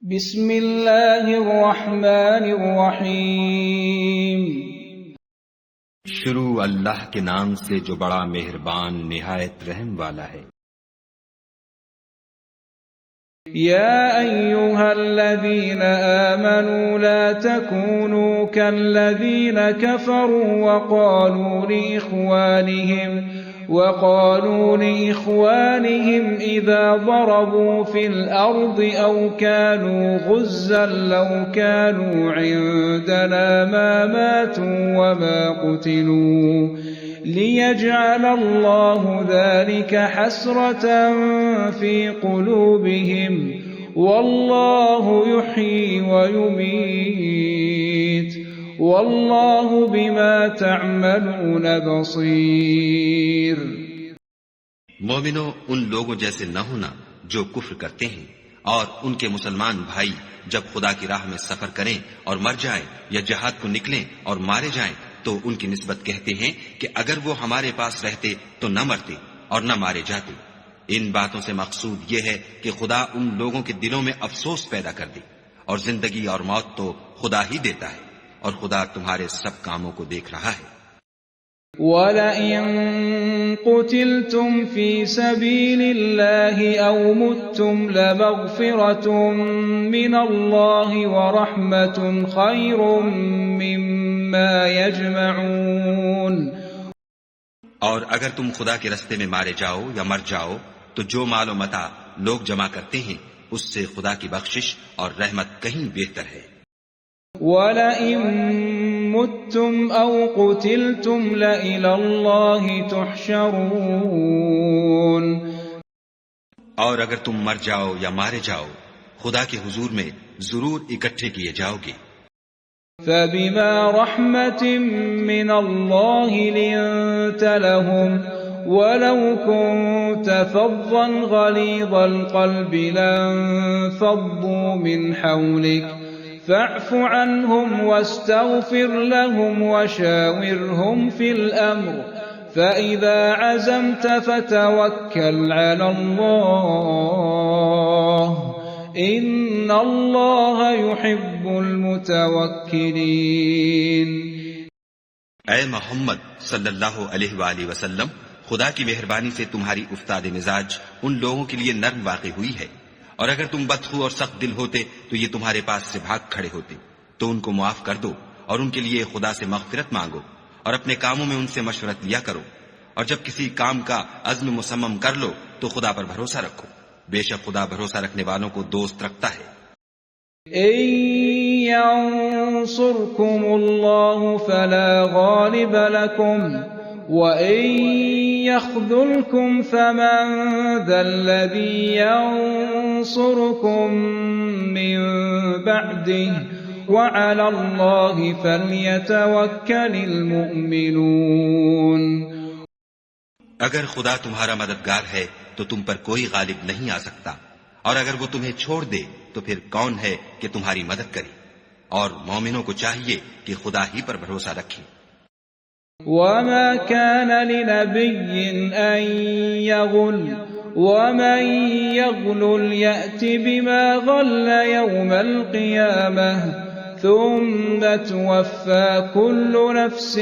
بسم اللہ الرحمن الرحیم۔ شروع اللہ کے نام سے جو بڑا مہربان نہایت رحم والا ہے۔ یا ایھا الذین آمنوا لا تکونوا کالذین کفروا وقالوا لإخوانهم إذا ضربوا في الأرض أو كانوا غزا لو كانوا عندنا ما ماتوا وما قتلوا ليجعل الله ذلك حسرة في قلوبهم والله يحيي ويميت واللہ بما تعملون بصیر۔ مومنو، ان لوگوں جیسے نہ ہونا جو کفر کرتے ہیں، اور ان کے مسلمان بھائی جب خدا کی راہ میں سفر کریں اور مر جائیں یا جہاد کو نکلیں اور مارے جائیں تو ان کی نسبت کہتے ہیں کہ اگر وہ ہمارے پاس رہتے تو نہ مرتے اور نہ مارے جاتے۔ ان باتوں سے مقصود یہ ہے کہ خدا ان لوگوں کے دلوں میں افسوس پیدا کر دے، اور زندگی اور موت تو خدا ہی دیتا ہے، اور خدا تمہارے سب کاموں کو دیکھ رہا ہے۔ وَلَئِن قُتِلْتُمْ فِي سَبِيلِ اللَّهِ أَوْ مُتُّمْ لَمَغْفِرَةٌ مِّنَ اللَّهِ وَرَحْمَةٌ خَيْرٌ مِّمَّا يَجْمَعُونَ۔ اور اگر تم خدا کے رستے میں مارے جاؤ یا مر جاؤ تو جو مال و متاع لوگ جمع کرتے ہیں اس سے خدا کی بخشش اور رحمت کہیں بہتر ہے۔ وَلَئِن مُتُّمْ أَوْ قُتِلْتُمْ لَإِلَى اللَّهِ تُحْشَرُونَ۔ اور اگر تم مر جاؤ یا مارے جاؤ خدا کے حضور میں ضرور اکٹھے کیے جاؤ گے۔ فَبِمَا رَحْمَةٍ مِّنَ اللَّهِ لِنتَ لَهُمْ وَلَوْ كُنتَ فَظًّا غَلِيظَ الْقَلْبِ لَانفَضُّوا مِنْ حَوْلِكَ فاعف عنهم واستغفر لهم وشاورهم في الأمر فإذا عزمت فتوكل على الله إن الله يحب المتوكلين۔ اے محمد صلی اللہ علیہ وآلہ وسلم، خدا کی مہربانی سے تمہاری افتاد مزاج ان لوگوں کے لیے نرم واقع ہوئی ہے، اور اگر تم بدخو اور سخت دل ہوتے تو یہ تمہارے پاس سے بھاگ کھڑے ہوتے، تو ان کو معاف کر دو اور ان کے لیے خدا سے مغفرت مانگو، اور اپنے کاموں میں ان سے مشورت لیا کرو، اور جب کسی کام کا عزم مصمم کر لو تو خدا پر بھروسہ رکھو، بے شک خدا بھروسہ رکھنے والوں کو دوست رکھتا ہے۔ إِن يَنصُرْكُمُ اللَّهُ فَلَا غَالِبَ لَكُمْ وَإِن يَخْذُلْكُمْ فَمَن ذَا الَّذِي يَنصُرُكُم مِّن بَعْدِهِ وَعَلَى اللَّهِ فَلْيَتَوَكَّلِ الْمُؤْمِنُونَ۔ اگر خدا تمہارا مددگار ہے تو تم پر کوئی غالب نہیں آ سکتا، اور اگر وہ تمہیں چھوڑ دے تو پھر کون ہے کہ تمہاری مدد کرے، اور مومنوں کو چاہیے کہ خدا ہی پر بھروسہ رکھیں۔ وَمَا كَانَ لِنَبِيٍّ أَن يَغُلَّ وَمَن يَغْلُلْ يَأْتِ بِمَا غَلَّ يَوْمَ الْقِيَامَةِ ثُمَّ تُوَفَّى كُلُّ نَفْسٍ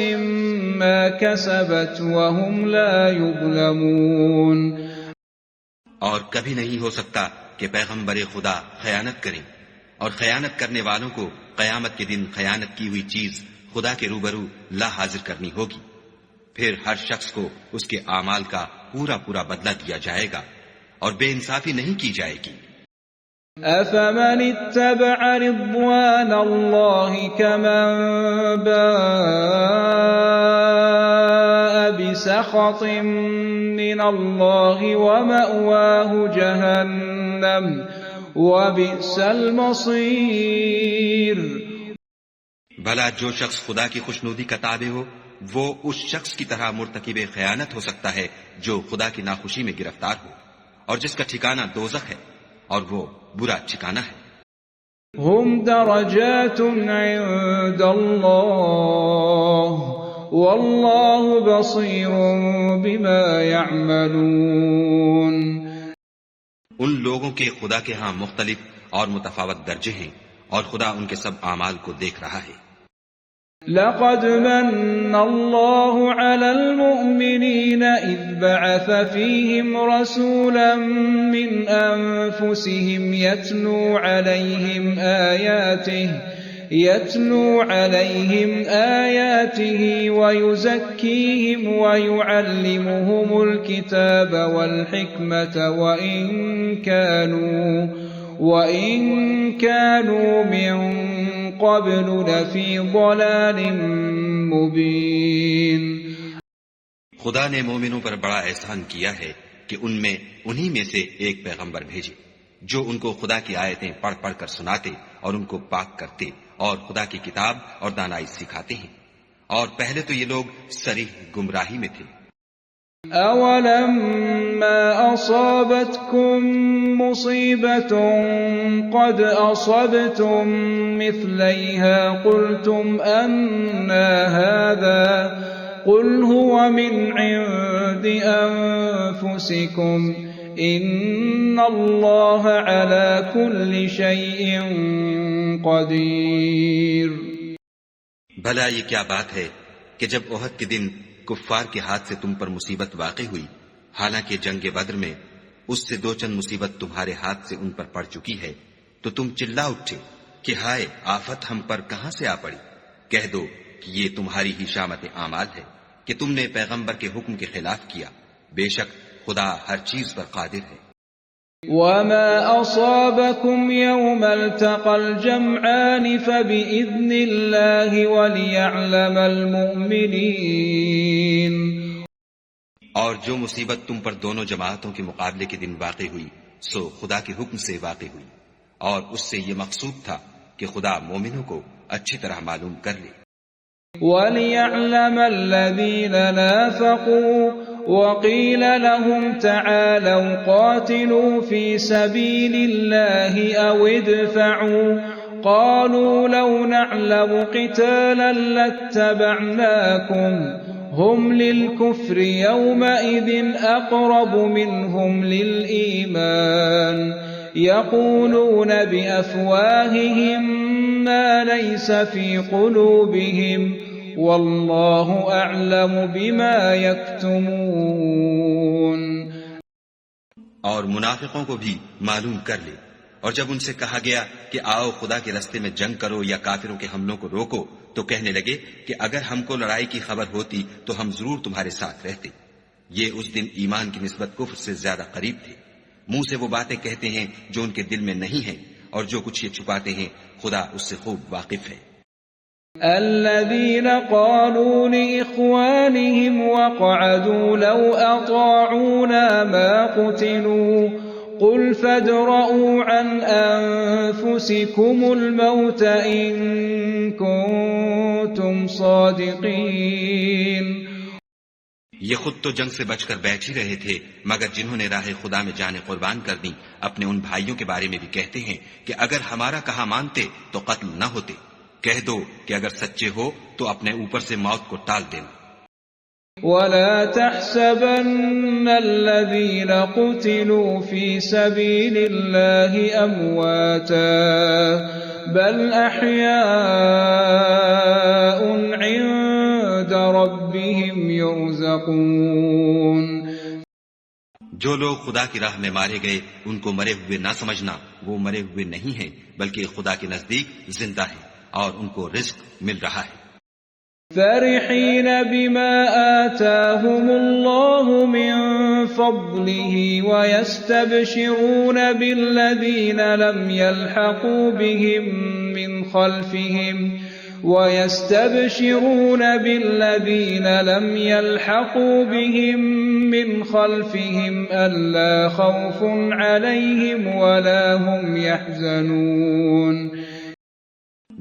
مَّا كَسَبَتْ وَهُمْ لَا يُظْلَمُونَ۔ اور کبھی نہیں ہو سکتا کہ پیغمبر خدا خیانت کریں، اور خیانت کرنے والوں کو قیامت کے دن خیانت کی ہوئی چیز خدا کے روبرو لا حاضر کرنی ہوگی، پھر ہر شخص کو اس کے اعمال کا پورا پورا بدلہ دیا جائے گا، اور بے انصافی نہیں کی جائے گی۔ أَفَمَنِ اتَّبَعَ رِضْوَانَ اللَّهِ كَمَن بَاءَ بِسَخَطٍ مِّنَ اللَّهِ وَمَأْوَاهُ جَهَنَّمُ وَبِئْسَ الْمَصِيرُ۔ بھلا جو شخص خدا کی خوشنودی کا تابع ہو وہ اس شخص کی طرح مرتکب خیانت ہو سکتا ہے جو خدا کی ناخوشی میں گرفتار ہو، اور جس کا ٹھکانہ دوزخ ہے، اور وہ برا ٹھکانہ ہے۔ ہم درجات عند اللہ واللہ بصیر بما يعملون۔ ان لوگوں کے خدا کے ہاں مختلف اور متفاوت درجے ہیں، اور خدا ان کے سب اعمال کو دیکھ رہا ہے۔ لقد من الله على المؤمنين إذ بعث فيهم رسولا من أنفسهم يتلو عليهم آياته ويزكيهم ويعلمهم الكتاب والحكمة وإن كانوا من قبل لفی ضلال مبین۔ خدا نے مومنوں پر بڑا احسان کیا ہے کہ ان میں انہی میں سے ایک پیغمبر بھیجے جو ان کو خدا کی آیتیں پڑھ پڑھ کر سناتے اور ان کو پاک کرتے اور خدا کی کتاب اور دانائی سکھاتے ہیں، اور پہلے تو یہ لوگ صریح گمراہی میں تھے۔ أَوَلَمَّا أَصَابَتْكُم مُّصِيبَةٌ قَدْ أَصَبْتُم مِّثْلَيْهَا قُلْتُمْ أَنَّىٰ هَٰذَا قُلْ هُوَ مِنْ عِندِ أَنفُسِكُمْ إِنَّ اللَّهَ عَلَىٰ كُلِّ شَيْءٍ قَدِيرٌ۔ بھلا یہ کیا بات ہے کہ جب احد کے دن کفار کے ہاتھ سے تم پر مصیبت واقع ہوئی، حالانکہ جنگ بدر میں اس سے دو چند مصیبت تمہارے ہاتھ سے ان پر پڑ چکی ہے، تو تم چلا اٹھے کہ ہائے آفت ہم پر کہاں سے آ پڑی؟ کہہ دو کہ یہ تمہاری ہی شامت اعمال ہے کہ تم نے پیغمبر کے حکم کے خلاف کیا، بے شک خدا ہر چیز پر قادر ہے۔ وَمَا أَصَابَكُمْ يَوْمَ الْتَقَى الْجَمْعَانِ فَبِإِذْنِ اللَّهِ وَلِيَعْلَمَ الْمُؤْمِنِينَ۔ اور جو مصیبت تم پر دونوں جماعتوں کے مقابلے کے دن واقع ہوئی سو خدا کے حکم سے واقع ہوئی، اور اس سے یہ مقصود تھا کہ خدا مومنوں کو اچھی طرح معلوم کر لے۔ وَلِيَعْلَمَ الَّذِينَ نَافَقُوا وَقِيلَ لَهُمْ تَعَالَوْا قَاتِلُوا فِي سَبِيلِ اللَّهِ أَوِ ادْفَعُوا قَالُوا لَوْ نَعْلَمُ قِتَالًا لَاتَّبَعْنَاكُمْ هُمْ لِلْكُفْرِ يَوْمَئِذٍ أَقْرَبُ مِنْهُمْ لِلْإِيمَانِ يَقُولُونَ بِأَفْوَاهِهِمْ مَا لَيْسَ فِي قُلُوبِهِمْ وَاللَّهُ أَعْلَمُ بِمَا يَكْتُمُونَ۔ اور منافقوں کو بھی معلوم کر لے، اور جب ان سے کہا گیا کہ آؤ خدا کے راستے میں جنگ کرو یا کافروں کے حملوں کو روکو، تو کہنے لگے کہ اگر ہم کو لڑائی کی خبر ہوتی تو ہم ضرور تمہارے ساتھ رہتے۔ یہ اس دن ایمان کی نسبت کفر سے زیادہ قریب تھے۔ منہ سے وہ باتیں کہتے ہیں جو ان کے دل میں نہیں ہیں، اور جو کچھ یہ چھپاتے ہیں خدا اس سے خوب واقف ہے۔ الذين قالوا لإخوانهم وقعدوا لو أطاعونا ما قتلوا قل فادرءوا عن أنفسكم الموت إن كنتم صادقين۔ یہ خود تو جنگ سے بچ کر بیٹھ ہی رہے تھے، مگر جنہوں نے راہ خدا میں جانیں قربان کر دی اپنے ان بھائیوں کے بارے میں بھی کہتے ہیں کہ اگر ہمارا کہا مانتے تو قتل نہ ہوتے۔ کہہ دو کہ اگر سچے ہو تو اپنے اوپر سے موت کو ٹال دینا۔ وَلَا تَحْسَبَنَّ الَّذِينَ قُتِلُوا فِي سَبِيلِ اللَّهِ أَمْوَاتًا بَلْ أَحْيَاءٌ عِندَ رَبِّهِمْ يُرْزَقُونَ۔ جو لوگ خدا کی راہ میں مارے گئے ان کو مرے ہوئے نہ سمجھنا، وہ مرے ہوئے نہیں ہیں بلکہ خدا کے نزدیک زندہ ہیں اور ان کو رزق مل رہا ہے۔ فَرِحِينَ بِمَا آتَاهُمُ اللَّهُ مِن فَضْلِهِ وَيَسْتَبْشِرُونَ بِالَّذِينَ لَمْ يَلْحَقُوا بِهِم مِّنْ خَلْفِهِمْ أَلَّا خَوْفٌ عَلَيْهِمْ وَلَا هُمْ يَحْزَنُونَ۔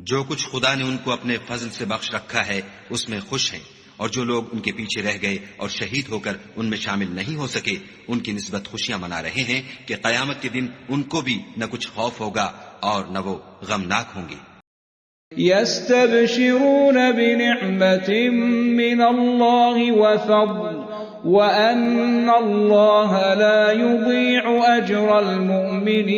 جو کچھ خدا نے ان کو اپنے فضل سے بخش رکھا ہے اس میں خوش ہیں، اور جو لوگ ان کے پیچھے رہ گئے اور شہید ہو کر ان میں شامل نہیں ہو سکے ان کی نسبت خوشیاں منا رہے ہیں کہ قیامت کے دن ان کو بھی نہ کچھ خوف ہوگا اور نہ وہ غمناک ہوں گے۔ يَسْتَبْشِرُونَ بِنِعْمَةٍ مِّنَ اللَّهِ وَفَضْلٍ وَأَنَّ اللَّهَ لَا يُضِيعُ أَجْرَ الْمُؤْمِنِينَ۔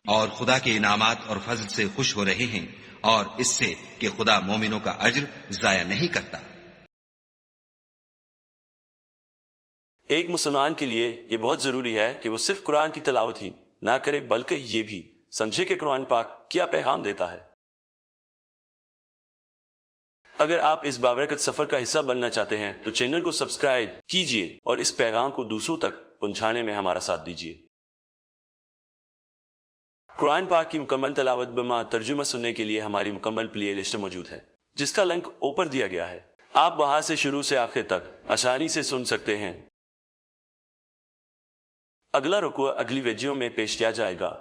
اور خدا کے انعامات اور فضل سے خوش ہو رہے ہیں، اور اس سے کہ خدا مومنوں کا اجر ضائع نہیں کرتا۔ ایک مسلمان کے لیے یہ بہت ضروری ہے کہ وہ صرف قرآن کی تلاوت ہی نہ کرے، بلکہ یہ بھی سمجھے کہ قرآن پاک کیا پیغام دیتا ہے۔ اگر آپ اس بابرکت سفر کا حصہ بننا چاہتے ہیں تو چینل کو سبسکرائب کیجئے اور اس پیغام کو دوسروں تک پہنچانے میں ہمارا ساتھ دیجئے۔ قرآن پاک کی مکمل تلاوت بما ترجمہ سننے کے لیے ہماری مکمل پلے لسٹ موجود ہے، جس کا لنک اوپر دیا گیا ہے۔ آپ وہاں سے شروع سے آخر تک آسانی سے سن سکتے ہیں۔ اگلا رکوع اگلی ویڈیو میں پیش کیا جائے گا۔